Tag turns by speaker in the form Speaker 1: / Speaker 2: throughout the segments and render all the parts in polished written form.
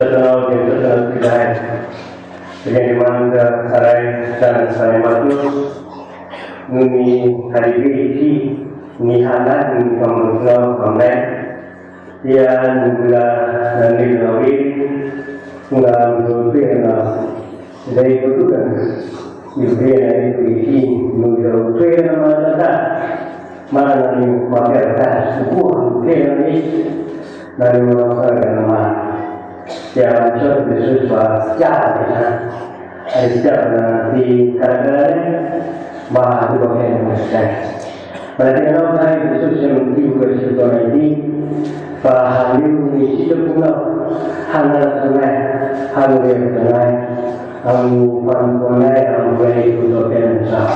Speaker 1: Setelah kita dengan dimana sarai dan sarai matus nuni hari ini ni halat ni kamu kamai dia nula nani nawi nula nula na dari itu kan ibu yang ini nula nula mana nani makan sebuah dia ni nani makan nama yang Yesus bersejarah sejarah di kerajaan bahawa Tuhan Yesus. Pada dalam hari Yesus yang diucapkan ini, bahawa ini hidup pula hanya sungai, hanya sungai, bukan sungai yang baik untuk Tuhan Yesus.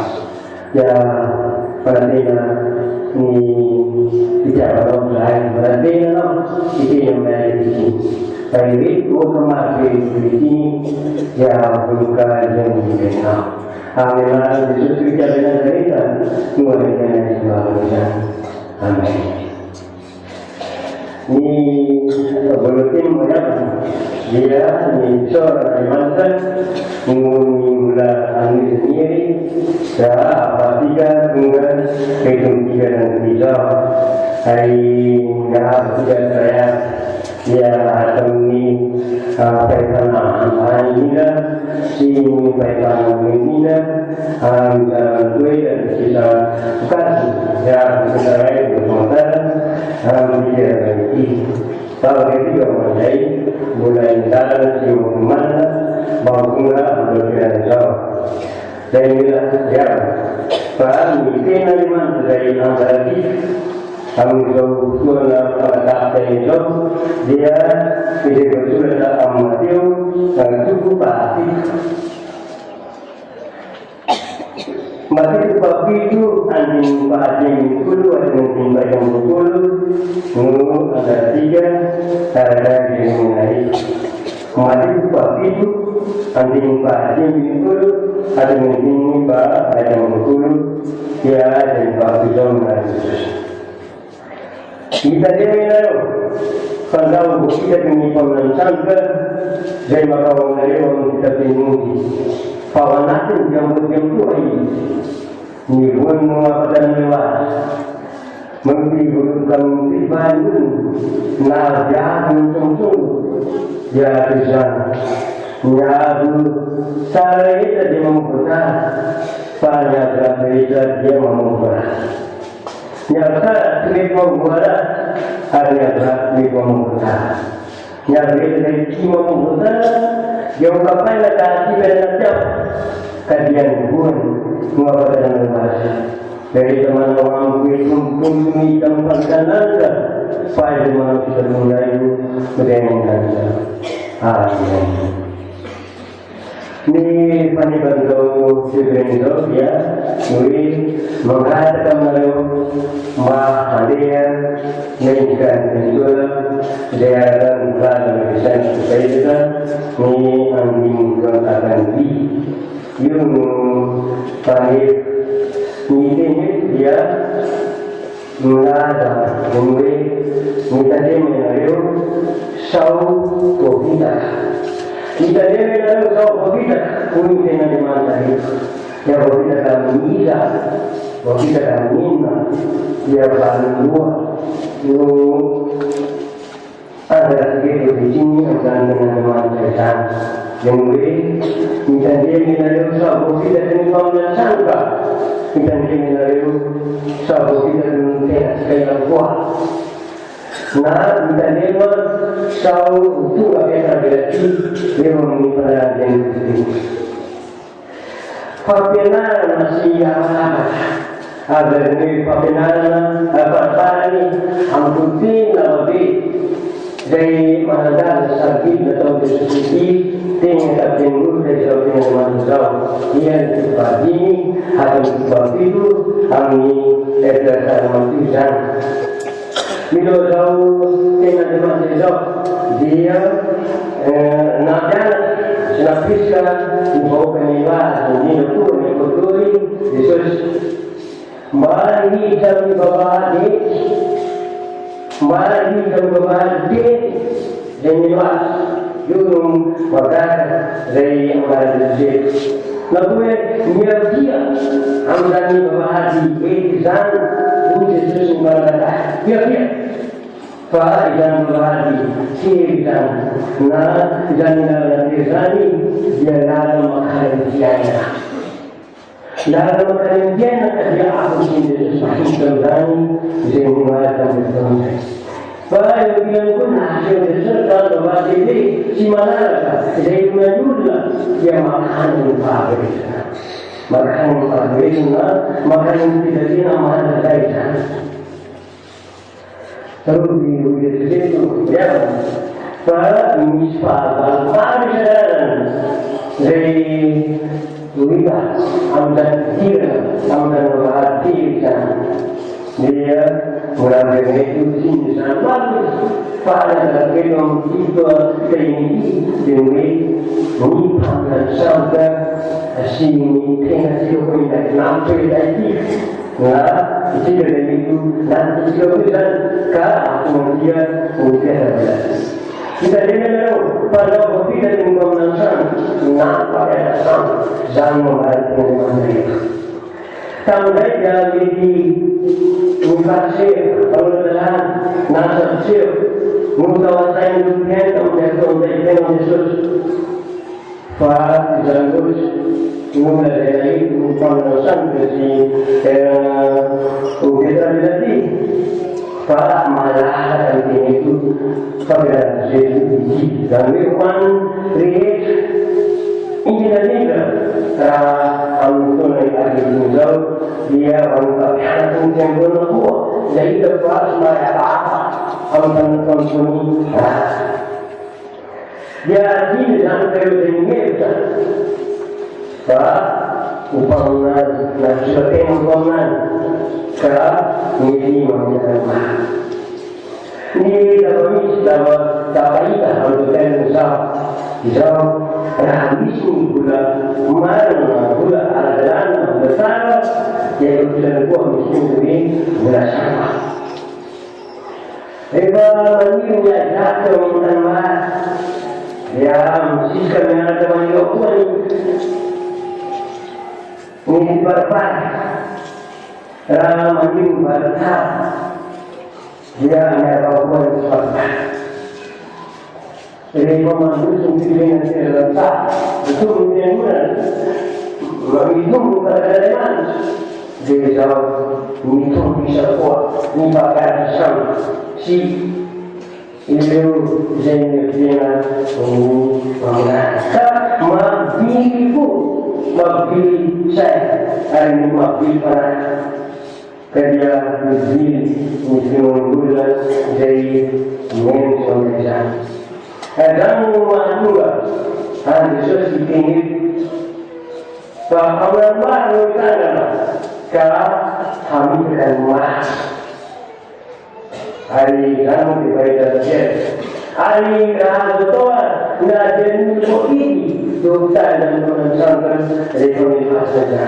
Speaker 1: Ya, pada dalam ini tidak dalam lain, pada dalam itu yang baik ini. Baik, ulama ini yang bukan yang dikenal. Alhamdulillah, Yesus kita dengan cerita semua dengan sebagainya. Amin. Ini berarti mereka dia ini seorang mantan mula angin sendiri dah pastikan dengan hitung tiga dan tiga hari dah tiga saya dia akan ni kaitan antara ini si kaitan ini antara dua dan kita bukan ya kita lain bermotor dia lagi kalau itu mulai dalam si mana bangunlah berbiasa dan ya paham ini memang dari antara kami tahu pada itu dia tidak betul dalam amatiu cukup pasti. Masih sebab itu anjing dulu ada anjing dulu ada tiga ada yang lain. Masih sebab itu anjing dulu ada anjing dulu dia ada yang kita dia kalau kita ini pemelajaran jadi maka orang lain kita bingung pawanatin yang berjumpa ini bukan dan lewat menghidupkan Bandung najar mencung ya bisa nyadu cara itu dia membuka banyak dari dia membuka nyata ini membuat hanya ini membuat nyata ini membuat yang kapan ada kita nak kajian pun mengapa dengan bahasa dari teman orang kumpul tempat kanan pada mana kita mulai mendengarkan ini panibantu sebenarnya ya, mui mengatakan malu mahalia mengikat menjual dia dan lain sebagainya ini angin akan di yang panit ini dia mengada mui minta dia menaruh sau kopiah. Kita dia dalam kau kita pun dengan dimana itu, ya kita dalam misa, kita dalam mina, dia dalam dua, itu ada sedikit di sini dan dengan dimana kita, yang boleh kita dia menaruh sahaja kita dengan pembelaan sangka, kita dia menaruh sahaja kita dengan sekali kuat. Nah, kita lewat tahu itu apa yang berarti lewat menimpa dan itu. Papelan masih ada ni papelan apa ni amputin lebih dari mana sakit atau disebut tinggal tinggal dari seorang manusia yang pagi atau pagi itu kami terdapat manusia. Bila tahu dengan manusia dia nak pisah ibu penyiar ini tu ikutui Yesus mari jam berbalik mari jam berbalik dengan Yun magkaka dari ang maladjit. Lalu niya dia ang dami babahagi izan uji Jesus berkata dia fa izan babahagi si izan na izan na izani dia dalam makanan dia dalam makanan dia aku sini semakin berani dia mengalahkan bertemu. Bahawa bilang pun hasil besar bahwa ini si mana jadi punya juga dia makan pabrik, makan pabrik makan tidak dia mana saja. Terus di situ dia para misal pabrik dari kita amdan berarti dia mulai itu sini sampai pada dalam itu ini demi menyimpang sampai sini kena siapa yang nampak lagi nah jika itu nanti siapa kalau dia kita dengar pada waktu kita menggunakan nampak ada zaman mengalami mereka. Sampai jadi mukasir, pelan nasib, mutawasain dunia kemudian Yesus. Faham jangus mulai dari pemanasan dari kita berarti Faham malah dan itu pada Yesus dan firman riak ini juga untuk lagi tinggal dia untuk yang tempoh kuat jadi terpas mereka akan konsumsi dia tidak dalam periode ini bah upaman dan sebagainya upaman ini menjadi ini dapat kita untuk mengusaha jauh habis gula mana gula adalah besar yaitu tidak buah miskin ini gula sama. Lepas ini jatuh minta ya musiskan yang ada banyak ini berpan mandi bertah dia ada apa-apa berpan jadi pemandu sendiri dengan letak itu kemudian menghitung keadaan dia jauh menghitung bisa kuat ini pakai asam si itu jenis dia mengenai mabili saya hari ini mabili pada kerja mabili mungkin bulan dari mengenai dan rumah juga Yesus ingin bahawa baru kita kalau kami akan rumah hari kamu dibayar dia hari kamu tua nak jadi ini dosa dan mengenai ekonomi saja.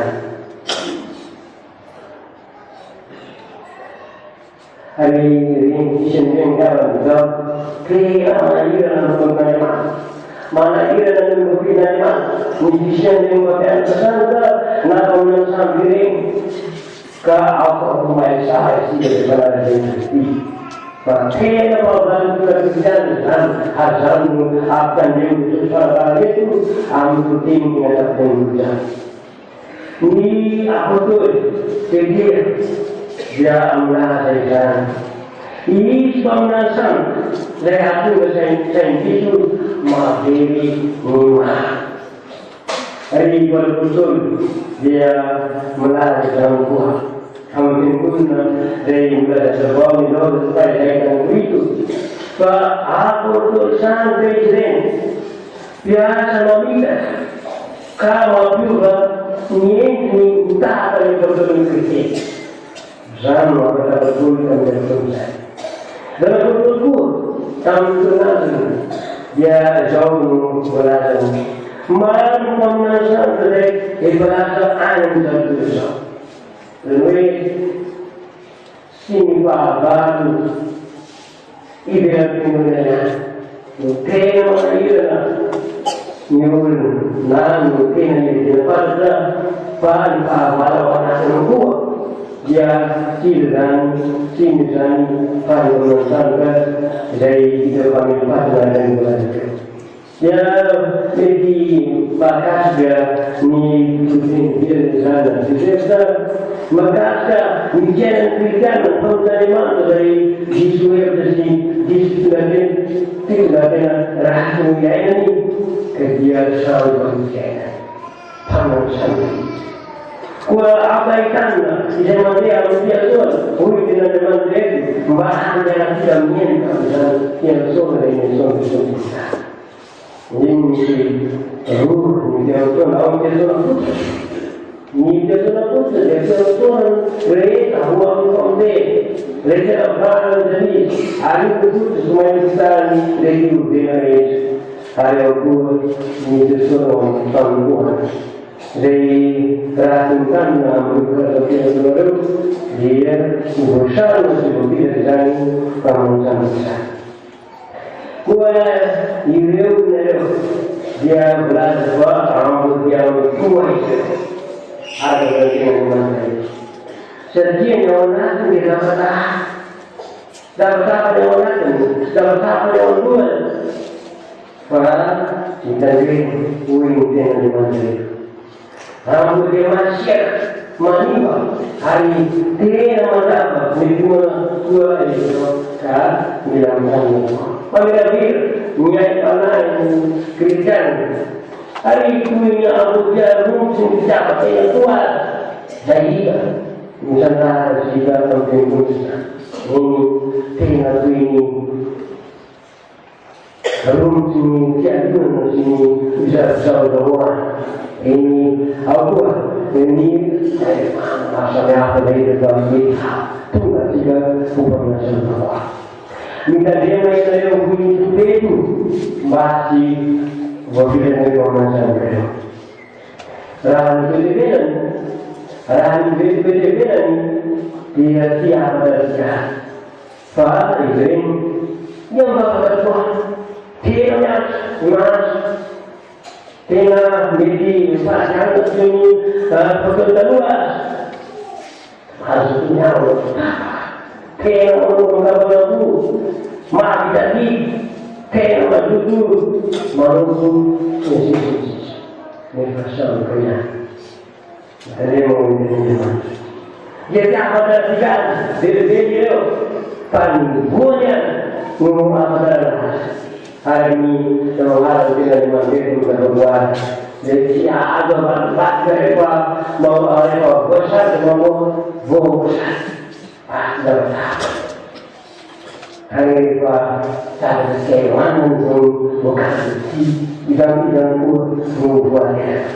Speaker 1: Hari ini sendiri kalau kira mana dalam pengalaman, mana dalam pengalaman, musician yang berada bersama, nak orang sendiri ke apa rumah saya sih berada di sini. Kira orang kerjaan azam akan diusahakan itu, ambil tim dengan pengujian. Ini apa tu? Jadi dia amlah saya. Ini pemanasan saya aku saya itu mahiri rumah. Hari betul dia melalui dalam kuah. Kami pun dari mulai sebab itu sampai dengan itu. Aku tu sampai dengan biasa meminta kalau juga ni tak ada betul kritik. Jangan mereka betul dan betul. Dalam betul kami kenal dia jauh belajar. Malam pemanasan dari ibadah alam dan dosa. Lalu sini baru ibadah Indonesia tena manahirana ny olona na ny tena idiam-pasitra fa ny fahavala ao anatiny koa dia tsilo zany tsiny zany fahazoana sanoka izay hita fa mipatina zany volazakeo. Dia mety mahakasika ny fotenidirany zany na mahakasika ny fiainan'ny kristianina famon'Andriamanitra izay diso hevitra sy diso tena ratsy ny iainany ka dia sambo ny fiainany mpamanosan'ny koa ampahitana izay mandeha amin'ny fiasoana hoy ten'Andriamanitra eto mba handehantsika miaina amin'izany fiasoana eny son'Ison'Isa. Ini mesti ruh ni teotona au teotona putra ni teotona putra dia teotona rei ahua mkombe rei teotona jadi hari putra semua kita ni rei udena rei hari aku ni teotona pangkuan rei ratunkan mereka teotona dia berusaha untuk tidak kamu sama Kuwa ireu dia belajar rambut yang tua itu ada bagian mana setiap nyawa itu dapat apa nyawa dua para kita ini uing dengan mana rambut yang masih maniba hari tena matapa nilikuwa kuwa itu kan bilang Pagkakabir, ngayat pala yung Kristiyan. Hari kuwi nga ako dyan, kung dapat ay natuwa. Dahil, minsan na sila ang pingusa. Tingnan ko ini. Harun sini, siya doon, sini, isa sa dawa. Ini, ako, ini, ay, masabi ako na ito, tunga sila, upang nasa dawa. Minta dia mereka yang bunyi itu masih berbeda dengan orang saya. Rahan berbeda dia siapa saja. Faham ini yang berbuat dia mas tengah medi pasang sini pekerja luas harusnya kaya orang lagu mati tadi kaya majudu maluku konstitusi mereka sama kaya ada mau menjadi jadi apa terjadi dari dia paling banyak ngomong apa adalah hari ini kalau harus dengan mandiri berbuat jadi ada banyak mereka mau ada besar mau besar dapat hari apa cara kewan untuk bukan bidang pun membuatnya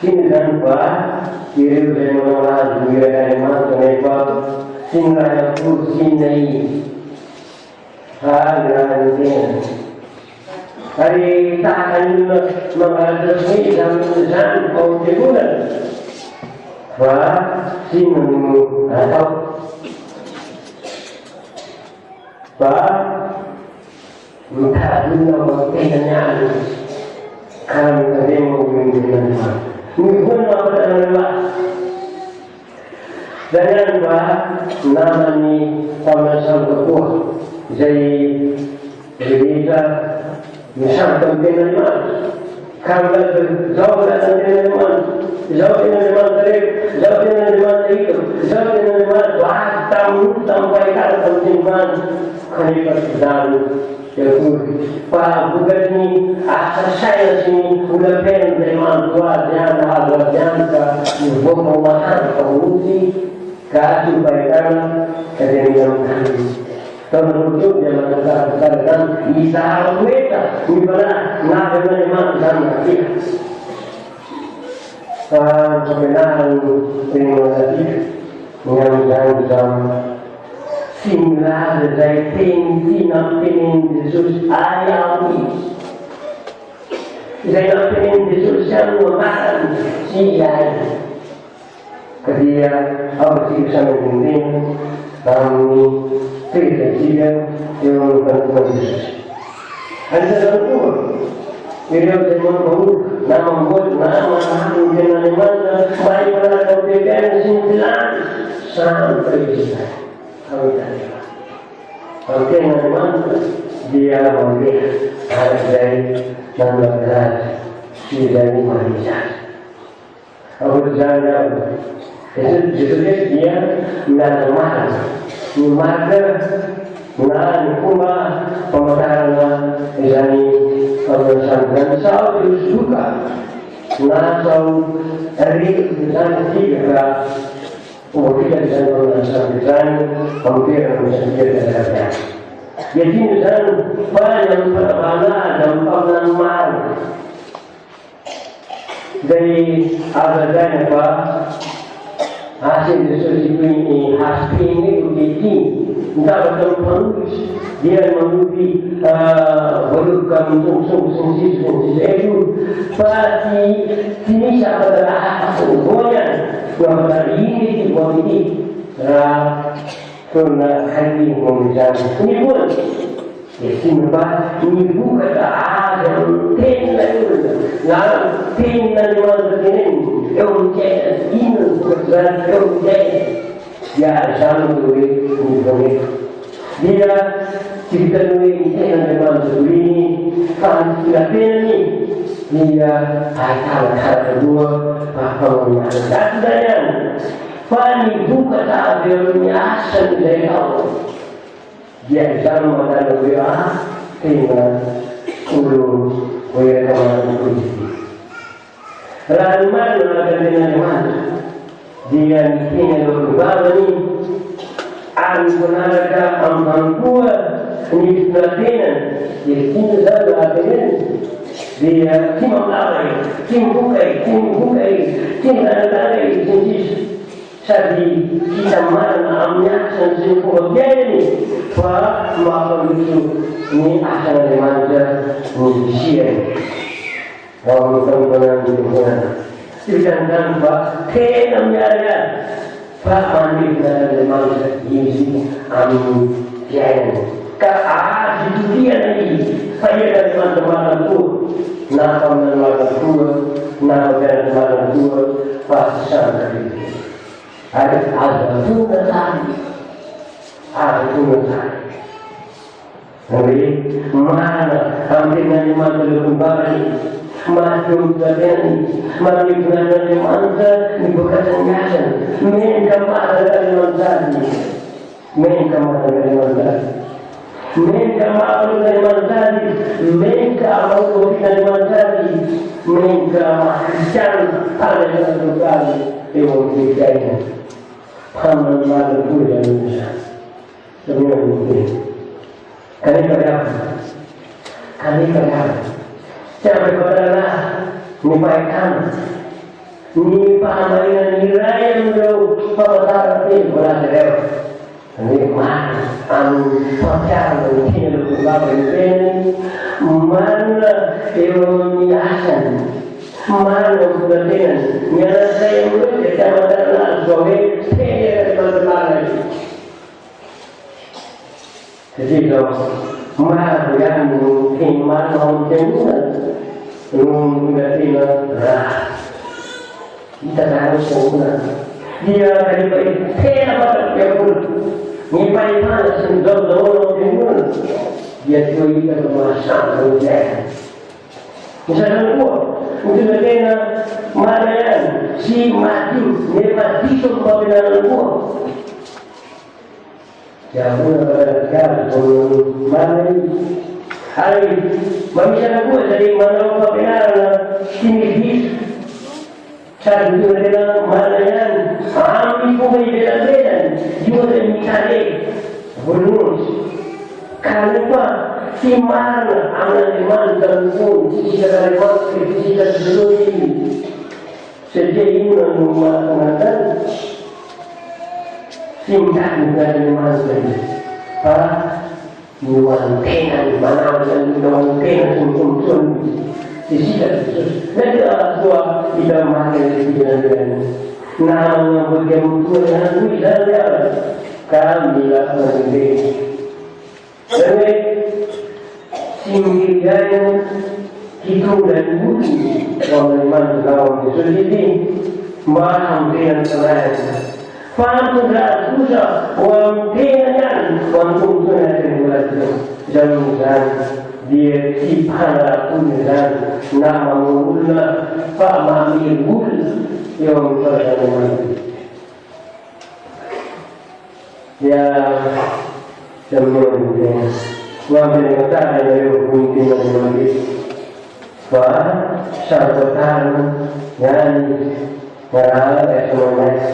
Speaker 1: sini dan apa kiri dan menolak kiri dan mana kenapa singgah yang pun sini hari hari tak akan mengadopsi dan menjadi penggunaan sini atau entah guna waktunya kami kadang menginginkan mungkin apa adalah dan nama ni pemasan berbuah jadi berbeza misalkan dengan kami jauh dengan sampai kata pentimban kalimat dan Pak bukan ni asal saya sini udah pengen teman tua jangan ada jangan ibu makan pengusi kasih baikkan kejadian tertutup jangan katakan bisa mereka gimana nak teman dan nanti kebenaran demokrasi mengancam singgah dari tinam Yesus ayami saya pengen Yesus yang memakan siang kedia apa sih bisa menggunting kami Kejadian yang melakukan Yesus. Ada satu beliau membawa nama dengan mana baik pada kebebasan sembilan sampai kita. Kami tak ada. Oke, dengan mana dia memberi harga dan berat tidak manusia. Aku berjalan. Jadi dia mengamalkan maka mengalami kuma pemataran dari dan sahaja suka nasau dari dan tiga kemudian dan dan hampir menjadi kerja. Jadi dan banyak perkara dan pengalaman dari adanya apa hasil diskusi ini hasil ini begitu tidak betul dia menguji berukam fungsi itu pasti ini siapa adalah semuanya bahwa ini buat ini karena hari mengucapkan ini pun ini bukan ada ten ya sama dulu dia cerita ini dengan ini kan tidak ini dia akan kedua apa mengajar dan pani bukan ada asal dari Allah dia sama dengan dia tinggal ulu kemarin kunci lalu mana dengan mana dia tinggal berbagi anggota ampuan ini perhatian itu sahaja dia timang lari tim bukai tim lari jenis jadi kita mana amnya sensi kemudian pak makan itu ini asal dari mana musisi orang orang orang sedangkan pak kenamnya pak mandi dari mana ini jangan keadaan dia ini saya dari mana tu nak mana tu nak dari mana tu pak sana ada tunggu tadi jadi mana hampir dari mana kembali masuk ke sini mari dari mana dibuka senjata mereka mana dari mana mereka mana dari mana mereka mau dari mana mereka mau dari mana mereka macam ada yang kali emosi saya paman malu punya Indonesia semua ini kali kerja siapa berkata menyampaikan ini pahamalan nilai yang belum pemataran ini berada ini mana pacar ini berbapa ini mana ilmiasan mana kebetulan yang saya mulai kita adalah sebagai saya berbagai jadi kalau mana yang mungkin mana mungkin kita harus sempurna. Dia dari baik apa yang nipai mana sendal orang dia kita bermasalah dengan misalnya untuk negara mana yang si mati memang disebabkan buah jangan berkata mana hari manusia buat dari mana kebenaran ini cara dengan mana yang kami punya beda-beda juga mencari bonus karena si mana anak iman dan pun jika dari waktu jika dulu ini sejak ini mengatakan cinta dengan iman tadi Nuantenan mana dan nuantenan untuk di sini nanti tua tidak makan di dalam nama bagian tua yang bisa kami lakukan Jadi singgiran kita dan budi orang mandalau sesuatu maham dengan selain. Faham tak susah orang dengan orang tujuan dengan jangan dia tipada tujuan nama mula pak mamil mul yang terjadi. Ya, semuanya. Wahai negara yang mungkin menjadi wah syaratan yang berada semuanya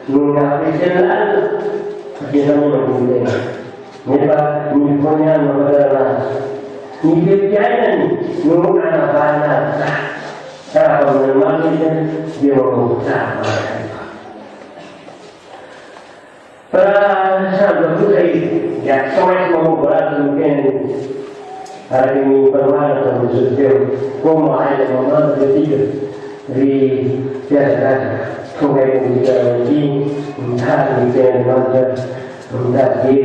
Speaker 1: mengapikan kita mungkin mereka punya negara ini kebiasaan menggunakan bahasa cara mengenalnya dia menggunakan para sahabat itu ya semua berat mungkin hari ini berwarna bersudah como ada mama ketiga di biasa sungai kita ini entah di mana entah di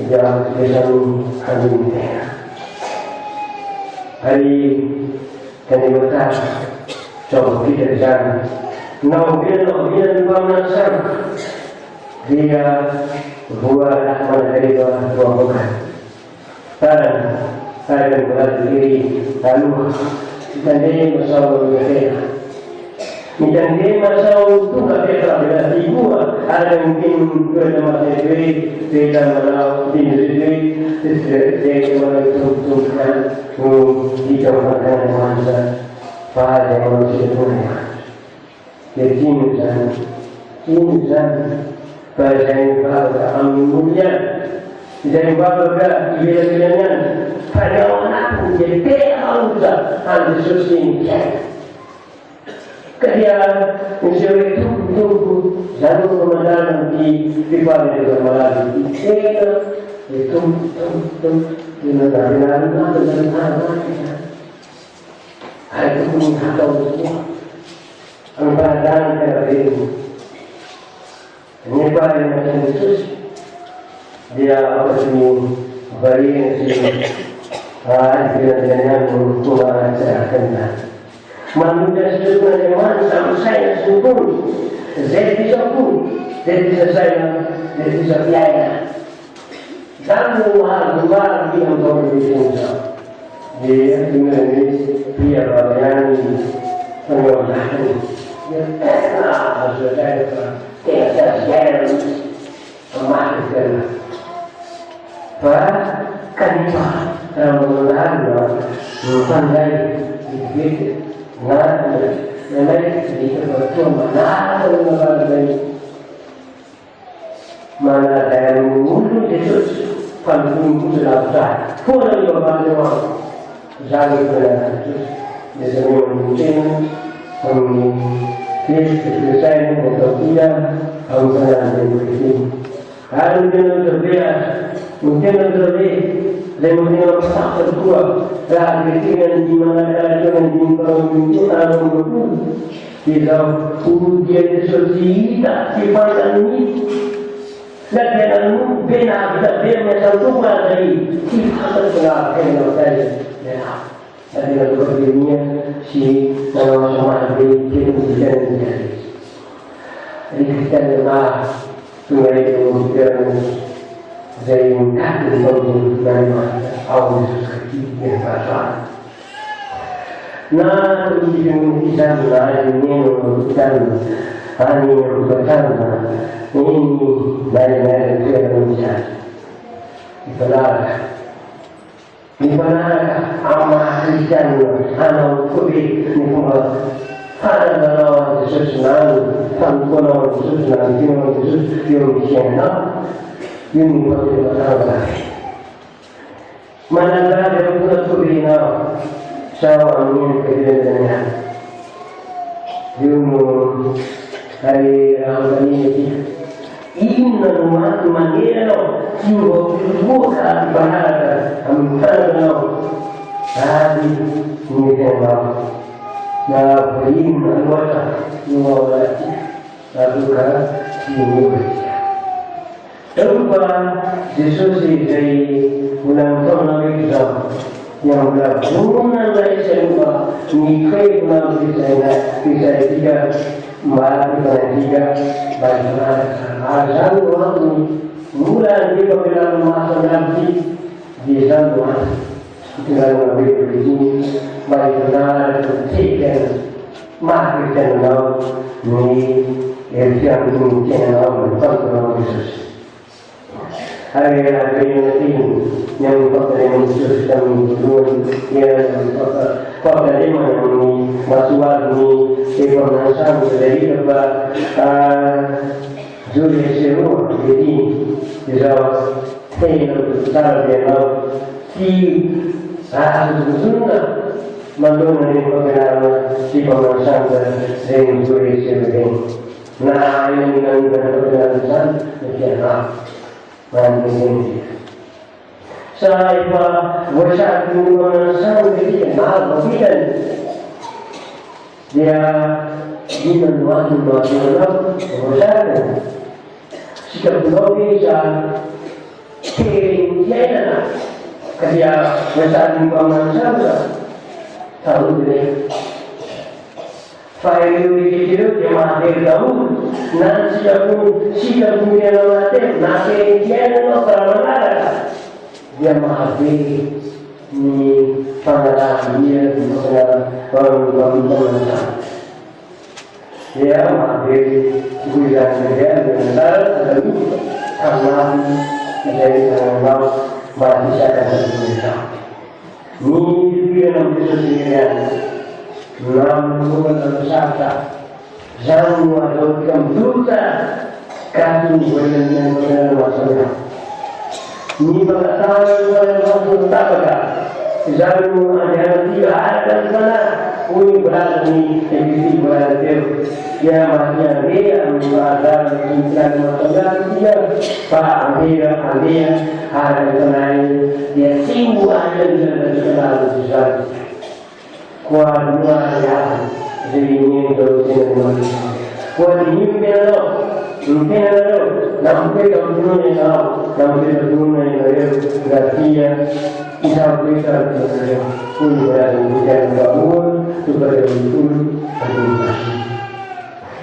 Speaker 1: dalam kehidupan hari ini hari kita coba kita jalan naudin bangunan dia buat dari dua bukan dan ada buat diri lalu jadi masalah mereka menjadi masalah itu kita berarti buat ada mungkin kita masih beda malah di jadi malah itu kan kita makan masa pada manusia punya jadi ini Bahasa yang mulia, jadi bahagia bila pada orang jadi Allah ada sesuatu kerja usaha itu lalu kemudian di pada malam itu di negara itu pun tahu semua angkatan dari ini pada macam itu dia apa semua beri sini dia dengan mengumpulkan akan manusia sebenarnya sama saya sempurna saya bisa saya bisa biaya dan luar dia untuk berusaha dia dengan dia berani menguasai dia harus ada kita sejarah memakai kanifah mengenal pandai begitu namanya sedikit betul mana dari mulut Yesus pandang sudah pun juga banyak jangan Yesus jadi mungkin selesai untuk dia akan menjadi kalau dia terbiasa mungkin terlebih mungkin orang kedua dan ketika di mana ada yang diperlukan untuk tidak dia sesuatu tak sifatnya ini dan dengan benar dia macam dari sifat yang ada jadi kalau dunia si nama di kita jadi kita lemah sungai itu dari kaki dari awal sekali yang pasal. Nah, ini kita mulai menentukan hari yang pertama ini dari Indonesia. Di mana amal Kristen anak kubi ni pun ada dalam sesuatu tanpa sesuatu yang siapa ini pasti masalah. Mana ada yang kubi na sawa ini kebenarannya. Yung hari ini Inna rumah manera siwa buka bahasa amtano hadi nidema na brin alwata nuwala aduka sinuwa Erupa Jesus dari bulan tahun yang berbulan dari semua nikai bulan bisa tiga malam tiga baik asal orang bulan di pemilihan masa nanti di sana tinggal lebih begini baik benar tiga makin kenal ni yang kenal berkata Jesus. Hari-hari ini yang pakai musuh kami turun yang pakai mana ni masuak ni informasi dari apa Juli seru jadi jauh saya cara dia di sunnah menurut pengenalan si pemasan dari Juli seru nah ini dengan pengenalan macam Mandi saya bersatu dengan dia malu kita dia di menua bersatu sikap belum bisa kirim dia kerja bersatu dengan saya tahu dia Fairu itu dia mati tahu nanti siapa punya mati nanti dia nak berapa dia mati ni pengalaman dia orang dia mati guyon dia benar ada karena dari orang mati saya ni dia nak bersedia Namun bersabda, jangan ada kemudian kami benar-benar masalah. Ini mengatakan orang tak ada. Jangan ada tiga ada mana pun berani lebih berani. Ya maksudnya dia ada tinggal masalah dia. Pak dia ada kenal dia singgung ada kenal sesuatu. Kuadua ya, jadi ini terus ini. Kuad ini mungkin nampak kampung yang Garcia, kita pun berada di kampung, supaya betul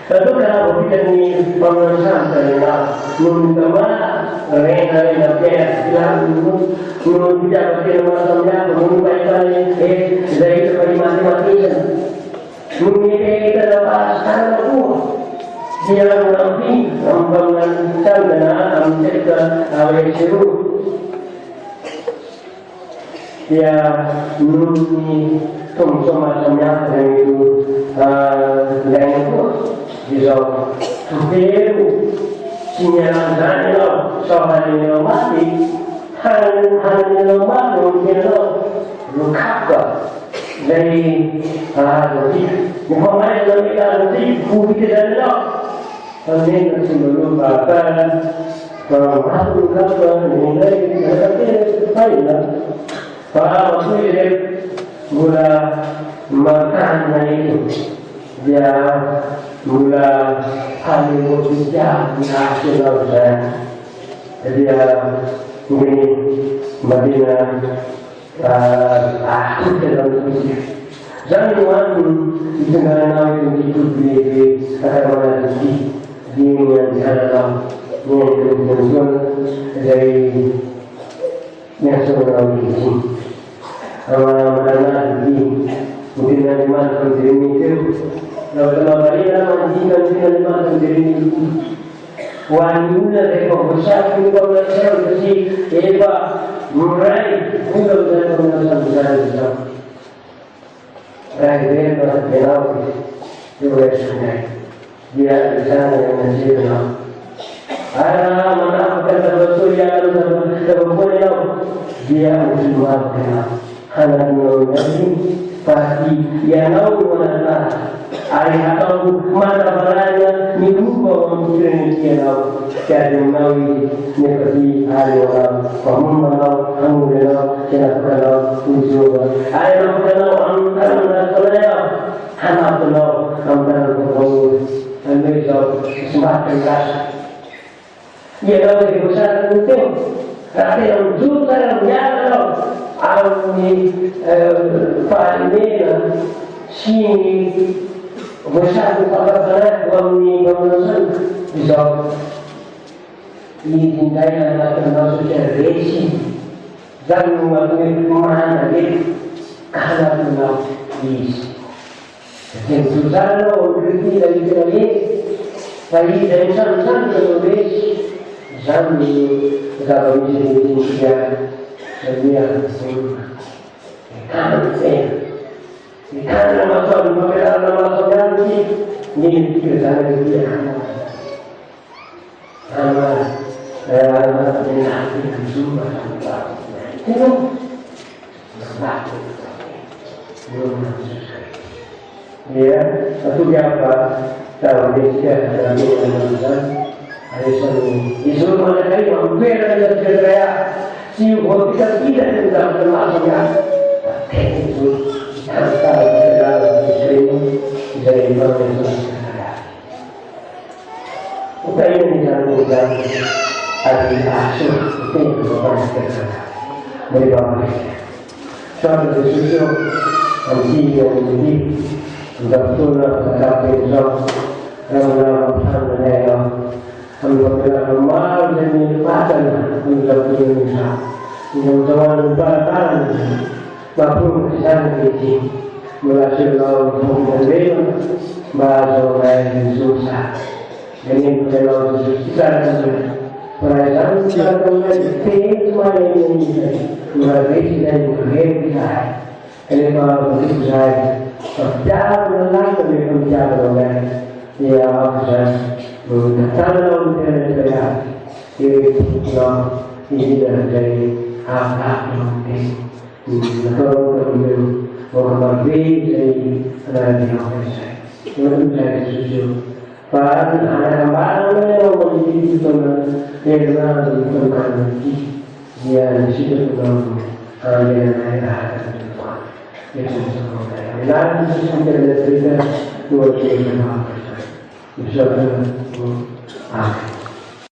Speaker 1: Tentu kalau kita ini pemerintahan saya, menurut rena bilang menurut kita masalahnya menurut baiknya dari matematika mungkin kita dapat tahu dia nanti membangun dan mencerita awal seru dia menurut semacamnya yang itu yang itu bisa supaya sinyal soal yang mati hanya mungkin luka dari Muhammad nanti bukti dan kami sebelum bahkan masuk ke nilai saya para muslim mula makan itu dia mula paling berbicara nasional saya jadi mungkin Madinah aku dalam musik jangan dengan itu di mana di yang dalam yang dari nasional ini mana di mungkin dari mana itu kalau Maria menjadikan mana dari itu wanita dengan besar juga besar bersih Eva mulai juga dan besar Rakyat berkenal juga sungai dia di sana yang masih kenal ada mana kata betul yang terboleh dia semua kenal hanya menjadi pasti yang tahu mana atau mana barangnya minggu mungkin dia tahu jadi menawi seperti hari orang kamu tahu kamu tahu saya tahu ujian ayam tahu antara saya anak tahu antara kamu anda tahu semakin keras ia tahu dari besar itu, tapi yang juta yang biasa almi palmera sini besar pada sana kami bangunan bisa dicintai anak termasuk resi dan mengalami mana lagi karena mengal dis. Yang susah lo berarti dari dari sana terus Zambi kalau di dia karena masuk pembelaan masuk nanti ini kita dia ya, satu apa tahu dia ada ada isu mana kali hampir ada cerita si kita tidak termasuknya itu kata dalam istri dari mana itu upaya ini dilakukan hari asur itu bukan kerja dari bawah soal susu nanti yang jadi sudah betul tetap besok dalam hal Alhamdulillah normal dan nikmatan untuk Indonesia. Mudah-mudahan bertahan maupun kesan ini melaksanakan pembangunan bahasa yang susah. Ini kalau susah perasaan kita semua ini mulai dan berbeda. Ini kalau begitu saya berjalan lagi berjalan ya Kalau kita ini dari hak-hak yang kalau kemudian orang dari Indonesia itu saya setuju. Pada anak-anak yang menjadi karena nanti dia di situ dengan ada itu semua. Nanti sudah cerita dua cerita bisa